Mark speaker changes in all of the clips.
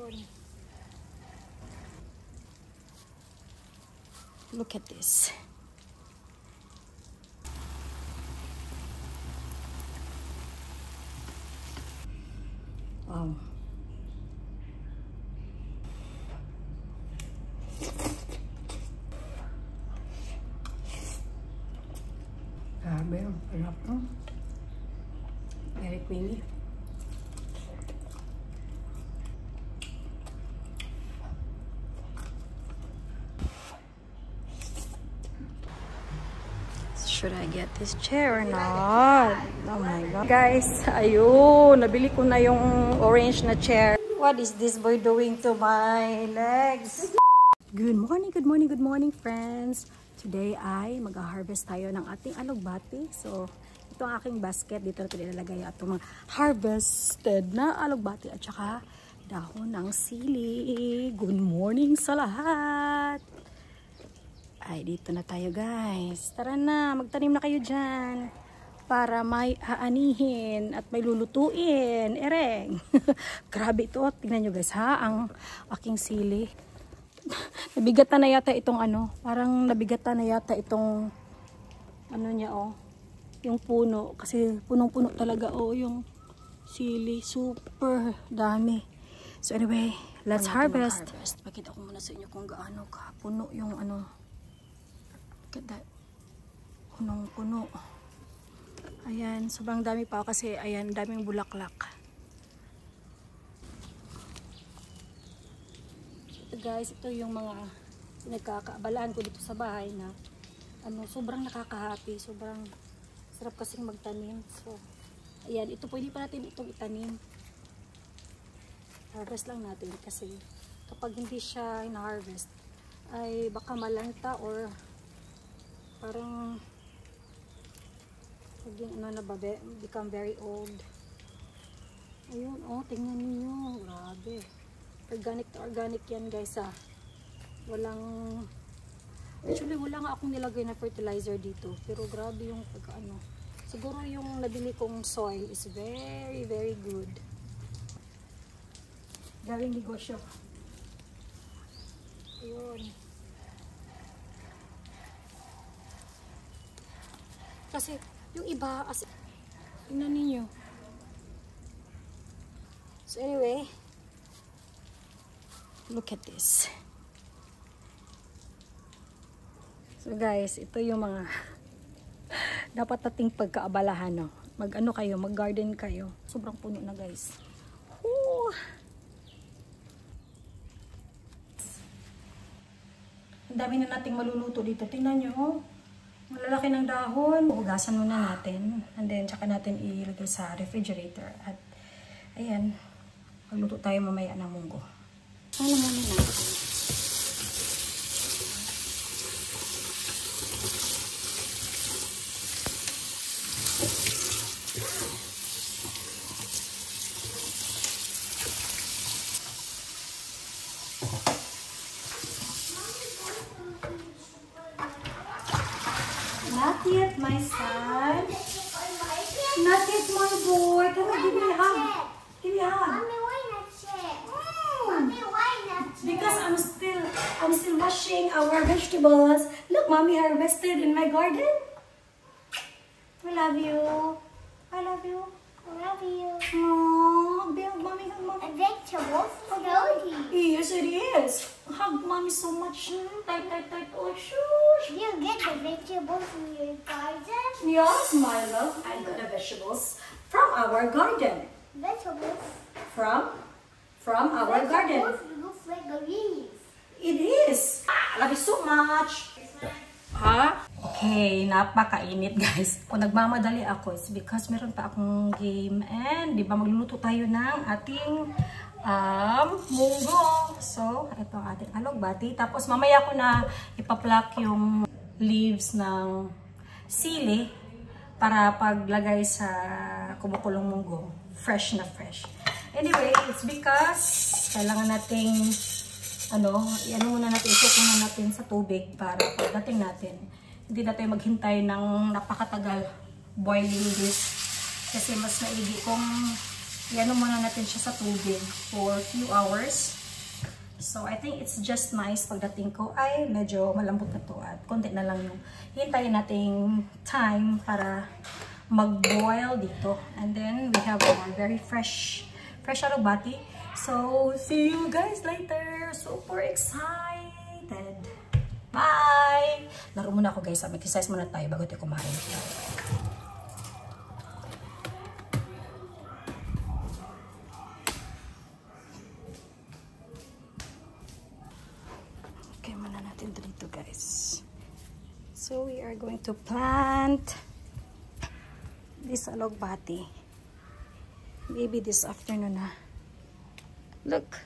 Speaker 1: Ayun. Look at this. Wow. Grabe, ang sarap, no? Very creamy. Should I get this chair or not? Oh my god. Guys, ayun. Nabili ko na yung orange na chair. What is this boy doing to my legs? Good morning, friends. Today ay mag-harvest tayo ng ating alugbati. So, ito ang aking basket. Dito natin ilalagay itong mga harvested na alugbati at saka dahon ng sili. Good morning sa lahat! Ay, dito na tayo guys. Tara na, magtanim na kayo dyan. Para may aanihin at may lulutuin. Ereng. Grabe ito. Tingnan nyo guys ha, ang aking sili. Nabigatan na yata itong ano. Parang nabigatan na yata itong ano niya oh. Yung puno. Kasi punong-puno talaga oh yung sili. Super dami. So anyway, let's harvest. Pakita ko muna sa inyo kung gaano ka puno yung ano. Punong-puno. Ayan, sobrang dami pa kasi ayan, daming bulaklak. So guys, ito yung mga pinagkakaabalahan ko dito sa bahay na ano, sobrang nakaka-happy, sobrang sarap kasing magtanim. So, ayan, ito pwede pa natin itong itanim. Harvest lang natin kasi kapag hindi siya in-harvest ay baka malanta or parang maging ano na ba, become very old. Ayun, oh, tingnan niyo, grabe. Organic to organic yan guys ah. Actually wala nga akong nilagay na fertilizer dito, pero grabe yung pagkaano. Siguro yung nabili kong soil is very very good. Galing negosyo. Ayun. Kasi yung iba, tingnan ninyo. So anyway, look at this. So guys, ito yung mga dapat nating pagkaabalahan. No? Mag-ano kayo, mag-garden kayo. Sobrang puno na guys. Woo! Ang dami na nating maluluto dito. Tingnan nyo, oh. Malalaki ng dahon. Hugasan muna natin. And then, tsaka natin ilagay sa refrigerator. At, ayan. Magluto tayo mamaya ng munggo. Ano muna natin? Not yet, my son. Not yet, my boy. Come on, give me a hug. Give me a hug.
Speaker 2: Mommy, why not share? Mommy, why not share?
Speaker 1: Because I'm still washing our vegetables. Look, mommy harvested in my garden. I love you. I love you.
Speaker 2: I love you.
Speaker 1: Aww, hug mommy, hug mommy.
Speaker 2: A vegetable slowly.
Speaker 1: Yes, it is. Hug mommy so much. Tight, tight, tight. Oh, shush.
Speaker 2: Do you get the vegetables in your garden?
Speaker 1: Yes, my love. I got the vegetables from our garden.
Speaker 2: Vegetables.
Speaker 1: From our garden.
Speaker 2: Vegetables look like the leaves.
Speaker 1: It is. I love you so much. Ha? Okay, napakainit guys. Kung nagmamadali ako, it's because meron pa akong game and di ba magluluto tayo ng ating munggo. So, ito ang ating alugbati. Tapos mamaya ko na ipa-pluck yung leaves ng sili para paglagay sa kumukulong munggo. Fresh na fresh. Anyway, it's because kailangan nating i-ano muna natin, isok muna natin sa tubig para pagdating natin, hindi na tayo maghintay ng napakatagal boiling this. Kasi mas maigi kung Iano muna natin siya sa tubig for a few hours. So, I think it's just nice pagdating ko ay medyo malambot na to at konti na lang yung hintayin nating time para mag-boil dito. And then, we have our very fresh out of bati. So, see you guys later. Super excited. Bye! Laro muna ako guys. Mag-exercise muna tayo bago tayo kumain. Okay, muna natin dito guys. So, we are going to plant this alogbati. Maybe this afternoon na. Look.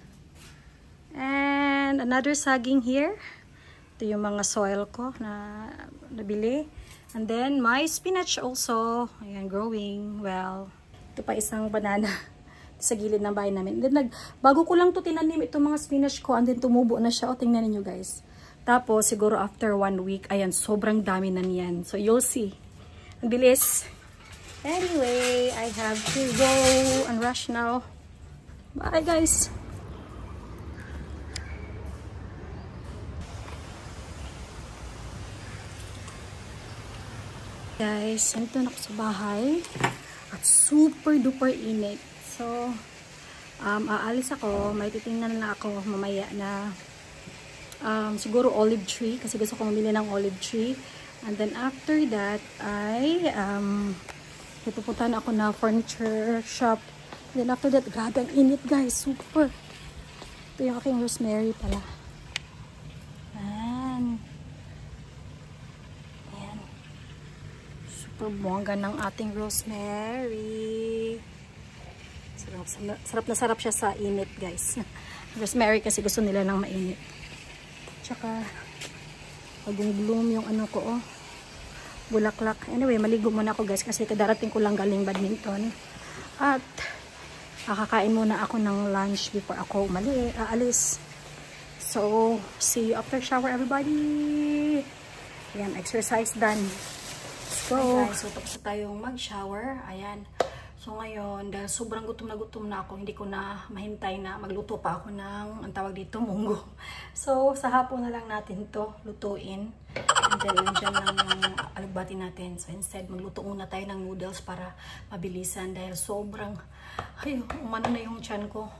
Speaker 1: And another saging here. Ito yung mga soil ko na nabili. And then my spinach also. Ayan, growing well. Ito pa isang banana sa gilid ng bahay namin. And then bago ko lang to tinanim itong mga spinach ko. And then tumubo na siya. O, tingnan niyo guys. Tapos siguro after 1 week, ayan, sobrang dami na niyan. So you'll see. Ang bilis. Anyway, I have to go and rush now. Bye guys! Guys, nandito na ako sa bahay. At super duper init. So, aalis ako. May titingnan na ako mamaya na siguro olive tree. Kasi gusto ko mamili ng olive tree. And then after that, ay pupuntahan ako na furniture shop. And then after that, grabe ang init guys. Super. Ito yung aking rosemary pala. Ayan. Ayan. Super bongga ng ating rosemary. Sarap na sarap siya sa init guys. Rosemary kasi gusto nila ng mainit. Tsaka, pag-bloom yung ano ko oh. Bulaklak. Anyway, maligo muna ako guys kasi kadarating ko lang galing badminton. At kakakain muna ako ng lunch before ako aalis. So, see you after shower everybody. Ayan, exercise done. Let's go. Hi guys, so tapos na tayong mag-shower. Ayan. So ngayon, dahil sobrang gutom na ako, hindi ko na mahintay na magluto pa ako ng, ang tawag dito, munggo. So, sa hapon na lang natin to lutuin. And then, nandiyan lang yung alugbati natin. So, instead, magluto muna tayo ng noodles para mabilisan. Dahil sobrang, ay, umano na yung tiyan ko.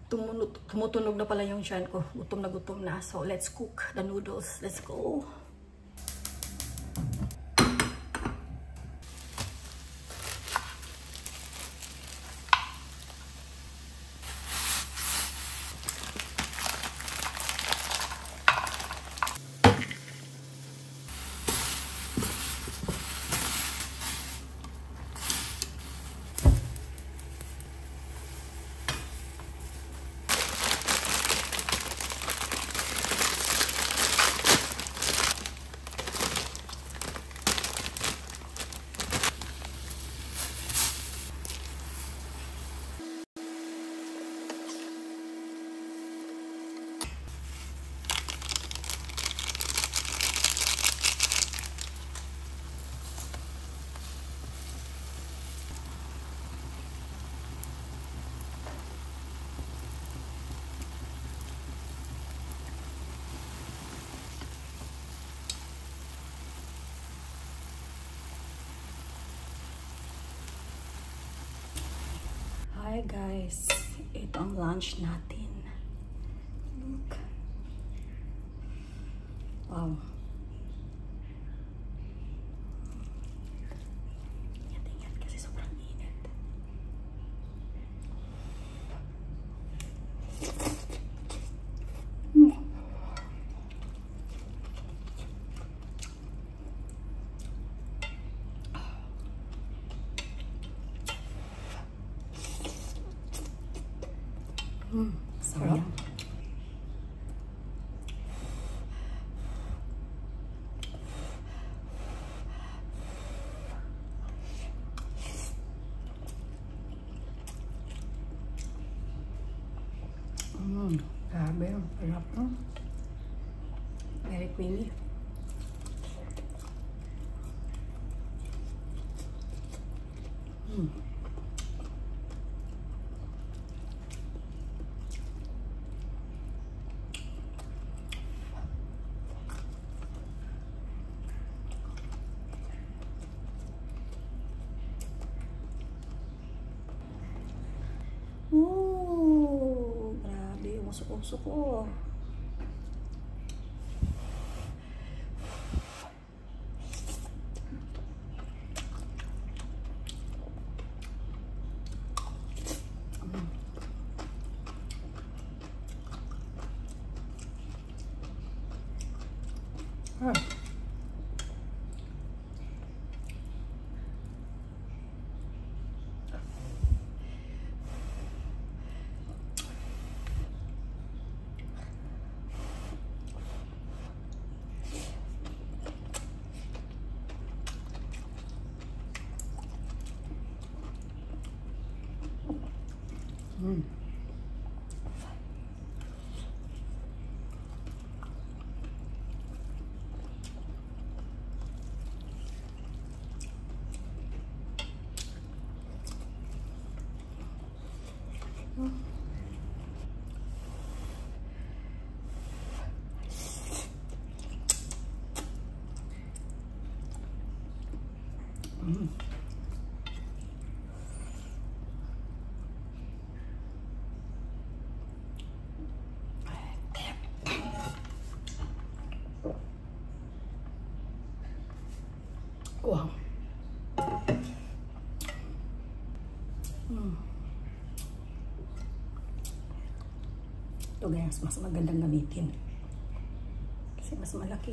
Speaker 1: Tumutunog na pala yung tiyan ko. Gutom na. So, let's cook the noodles. Let's go. Hi guys, ito ang lunch natin. Look. Wow. Ingat kasi sobrang init. Sarap. Grabe, sarap to. Very creamy. Suko. Wow. Ito guys, mas magandang gamitin. Kasi mas malaki.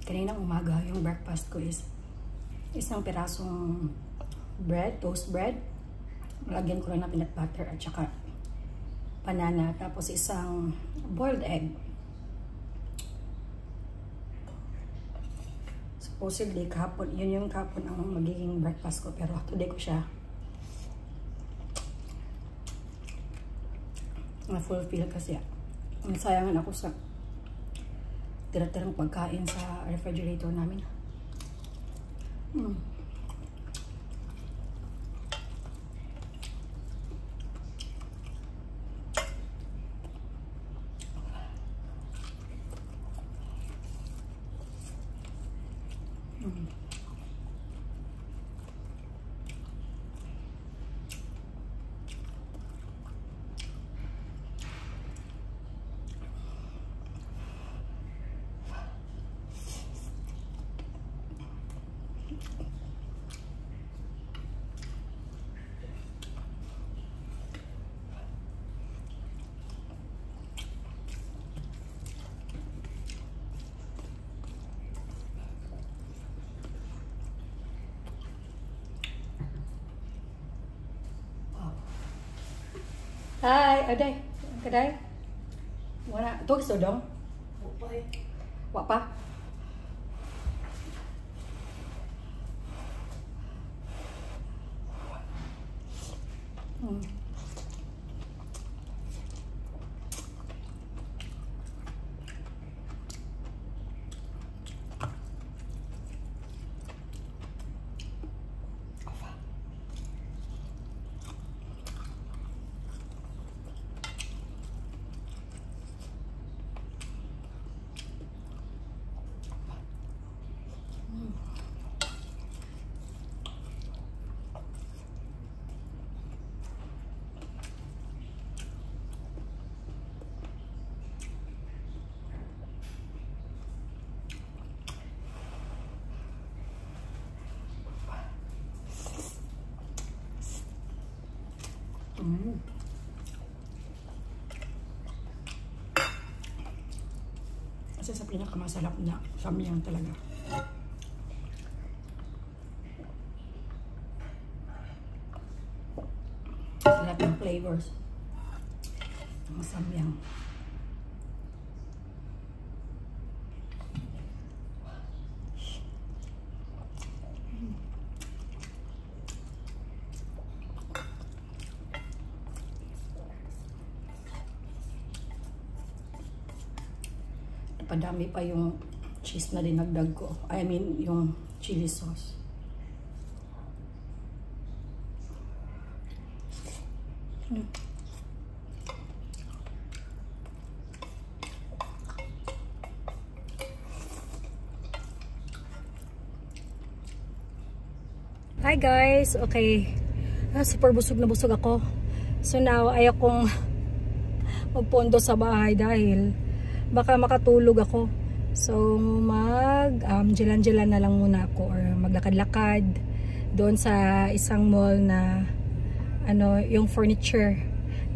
Speaker 1: Kaninang umaga, yung breakfast ko is isang pirasong bread, toast bread. Lagyan ko lang ng peanut butter at saka banana. Tapos isang boiled egg. Supposedly, kahapon, yun yung kahapon ang magiging breakfast ko. Pero today ko siya na-fulfill kasi nasayangan ako sa tira-tirang pagkain sa refrigerator namin. Hi, Aday. Kaday. Wala. Ito gusto dong? Wala pa? Kasi sa pinakamasarap na samyang talaga. Sa lahat ng flavors ng samyang. Padami pa yung cheese na dinagdag ko. I mean, yung chili sauce. Hi guys, okay. Super busog na busog ako. So now, ayaw kong magpondo sa bahay dahil baka makatulog ako. So jalan-jalan na lang muna ako or maglakad-lakad doon sa isang mall na yung furniture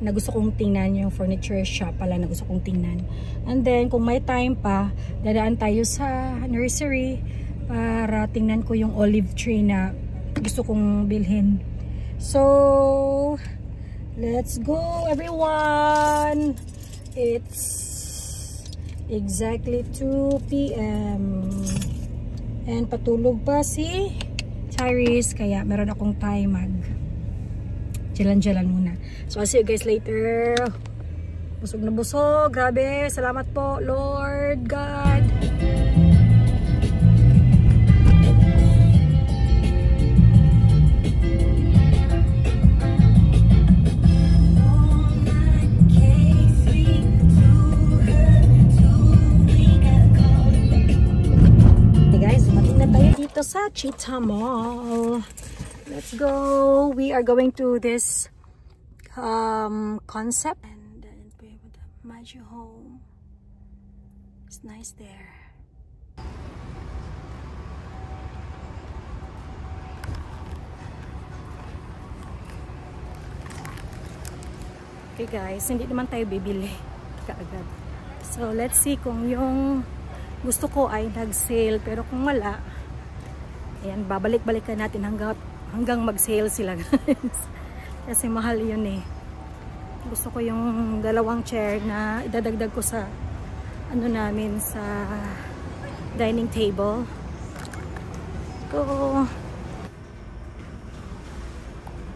Speaker 1: na gusto kong tingnan, yung furniture shop pala na gusto kong tingnan. And then kung may time pa, dadaan tayo sa nursery para tingnan ko yung olive tree na gusto kong bilhin. So let's go everyone. It's exactly 2 PM and patulog pa si Tyrese, kaya meron akong time mag jalan-jalan muna. So I'll see you guys later. Busog na busog, grabe, salamat po Lord God. Sa Cheetah Mall. Let's go. We are going to this concept and then play with the Magic Home. It's nice there. Okay guys, hindi naman tayo bibili kaagad. So let's see kung yung gusto ko ay nag-sale, pero kung wala, ayan, babalik-balikan natin hanggang mag-sale sila guys. Kasi mahal yun eh. Gusto ko yung dalawang chair na idadagdag ko sa namin sa dining table. Go!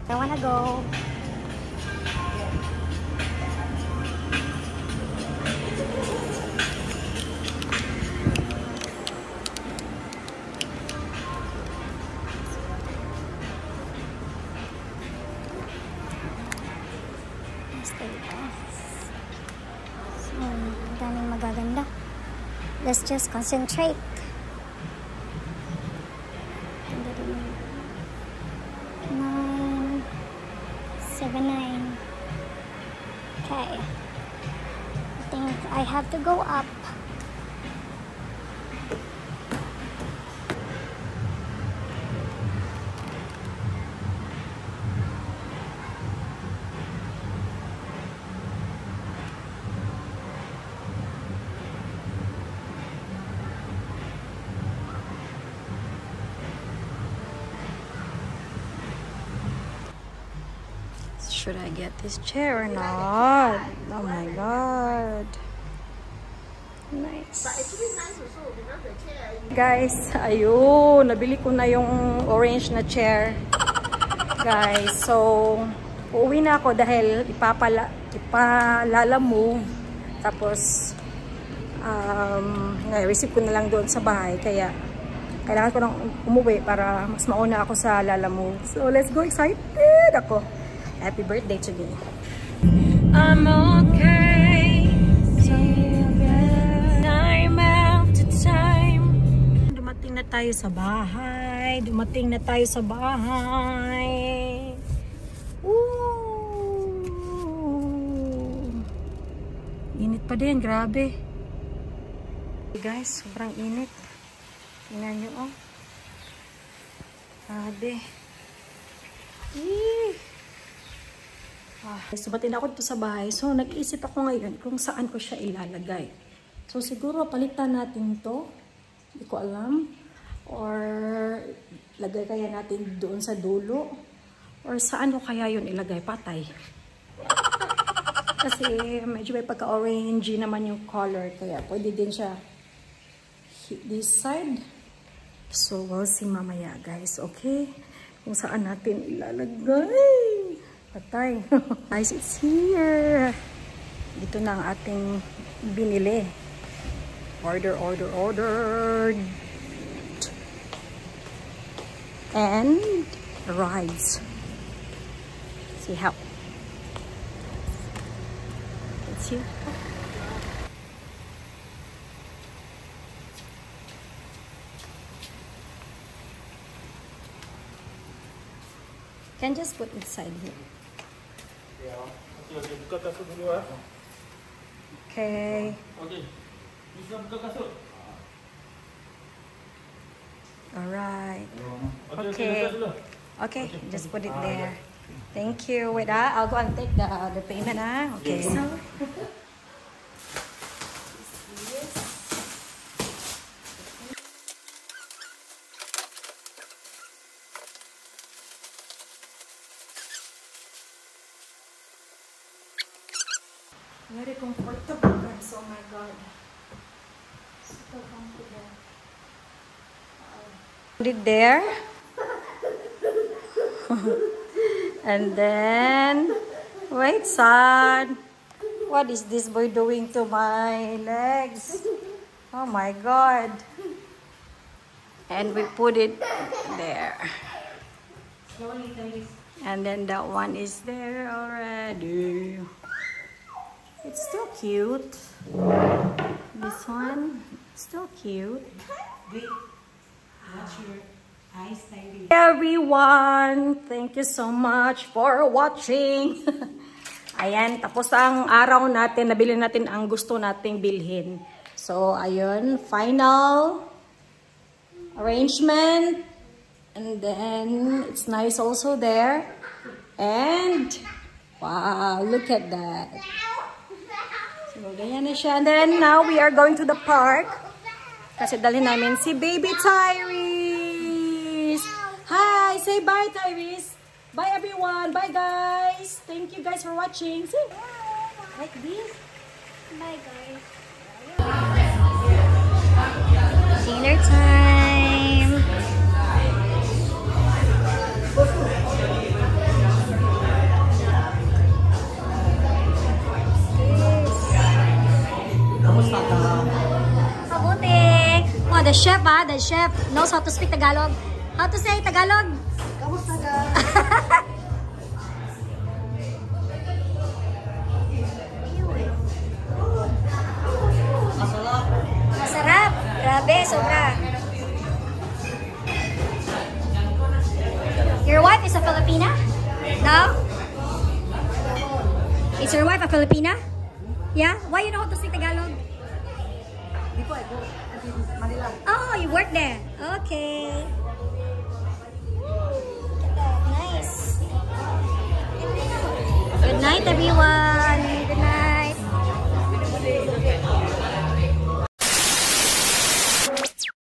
Speaker 1: I wanna go.
Speaker 2: Magaganda. Let's just concentrate. 979. Okay. I think I have to go up.
Speaker 1: Should I get this chair or not? Oh my god. Nice. Guys, ayun. Nabili ko na yung orange na chair. Guys, so uuwi na ako dahil ipalalamove. Tapos receive ko na lang doon sa bahay. Kaya kailangan ko nang umuwi para mas mauna ako sa lalamove. So let's go, excited ako. Happy birthday to me. I'm okay. Time after time. Dumating na tayo sa bahay. Woo! Init pa din, grabe. Okay guys, sobrang init. Tingnan nyo, oh. Grabe. So, batin ako dito sa bahay. So, nag-iisip ako ngayon kung saan ko siya ilalagay. So, siguro palitan natin to. Hindi ko alam. Or, lagay kaya natin doon sa dulo. Or, saan ko kaya yun ilagay? Patay. Kasi, medyo may pagka-orangey naman yung color. Kaya, pwede din siya this side. So, we'll see mamaya, guys. Okay? Kung saan natin ilalagay. Patay. Guys, it's here. Dito na ang ating binili. Ordered. And arrives. See how. It's here. can just put inside here.
Speaker 3: Okey, buka kasut dulu ah.
Speaker 1: Okay.
Speaker 3: Okey. Bisa buka kasut.
Speaker 1: Alright.
Speaker 3: Okay. Buka dulu.
Speaker 1: Okay, just put it there. Thank you. Wait, I'll go and take the payment. Okay. Very comfortable, guys. Oh my god. Super comfortable. Put it there. And then, wait, son. What is this boy doing to my legs? Oh my god. And we put it there. And then that one is there already. It's still cute. This one, still cute. Everyone, thank you so much for watching. Ayan, tapos ang araw natin, nabili natin ang gusto nating bilhin. So, ayun, final arrangement. And then, it's nice also there. And, wow, look at that. So, ganyan na siya. And then, now we are going to the park. Kasi dalhin namin si Baby Tyrese. Hi! Say bye, Tyrese. Bye, everyone. Bye, guys. Thank you guys for watching. See? Like this.
Speaker 2: Bye, guys.
Speaker 1: Dinner time. Oh, the chef, the chef knows how to speak Tagalog. How to say Tagalog?
Speaker 2: Kamusta ka?
Speaker 1: Masarap. Grabe, sobra. Your wife is a Filipina? No? Is your wife a Filipina? Yeah? Why you know how to speak Tagalog?
Speaker 2: Manila.
Speaker 1: Oh, you work there. Okay. Look at that. Nice. Good night, everyone.